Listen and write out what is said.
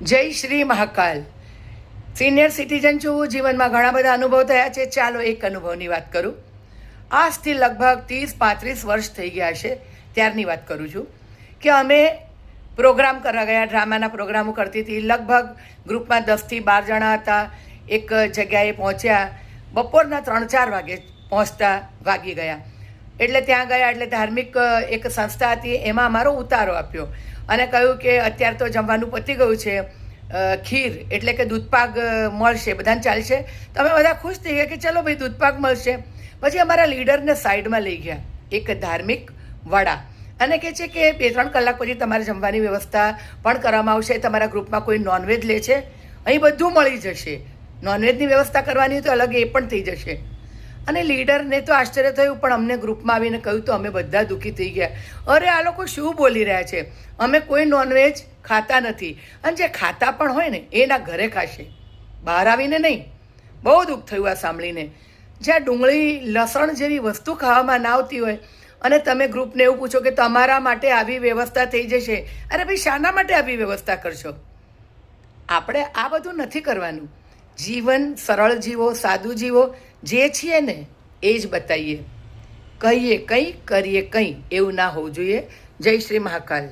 જય Shri Mahakal. Senior citizen છું, જીવનમાં ઘણા બધા અનુભવ થયા છે. ચાલો એક અનુભવની વાત કરું. આજથી લગભગ 30-35 વર્ષ થઈ ગયા છે ત્યારની વાત કરું છું કે અમે પ્રોગ્રામ કરવા ગયા, ડ્રામાના પ્રોગ્રામો કરતી હતી. લગભગ ગ્રુપમાં 10થી 12 જણા હતા. એક જગ્યાએ પહોંચ્યા, બપોરના 3-4 વાગે પહોંચતા વાગી ગયા. એટલે ત્યાં ગયા એટલે ધાર્મિક એક સંસ્થા હતી, એમાં અમારો ઉતારો આપ્યો અને કહ્યું કે અત્યારે તો જમવાનું પતી ગયું છે, ખીર એટલે કે દૂધપાક મળશે, બધાને ચાલશે. તો અમે બધા ખુશ થઈ ગયા કે ચલો ભાઈ દૂધપાક મળશે. પછી અમારા લીડરને સાઈડમાં લઈ ગયા એક ધાર્મિક વડા અને કહે છે કે 2-3 કલાક પછી તમારે જમવાની વ્યવસ્થા પણ કરવામાં આવશે. તમારા ગ્રુપમાં કોઈ નોનવેજ લે છે, અહીં બધું મળી જશે. નોનવેજની વ્યવસ્થા કરવાની હોય તો અલગ એ પણ થઈ જશે. અને લીડરને તો આશ્ચર્ય થયું, પણ અમને ગ્રુપમાં આવીને કહ્યું તો અમે બધા દુઃખી થઈ ગયા. અરે આ લોકો શું બોલી રહ્યા છે, અમે કોઈ નોનવેજ ખાતા નથી, અને જે ખાતા પણ હોય ને એના ઘરે ખાશે, બહાર આવીને નહીં. બહુ દુઃખ થયું આ સાંભળીને. જ્યાં ડુંગળી લસણ જેવી વસ્તુ ખાવામાં ના આવતી હોય અને તમે ગ્રુપને એવું પૂછો કે તમારા માટે આવી વ્યવસ્થા થઈ જશે. અરે ભાઈ શાના માટે આવી વ્યવસ્થા કરશો? આપણે આ બધું નથી કરવાનું. જીવન સરળ જીવો, સાદું જીવો. જે છીએ ને એ જ બતાવીએ. કહીએ કંઈ, કરીએ કંઈ, એવું ના હોવું જોઈએ. જય શ્રી મહાકાલ.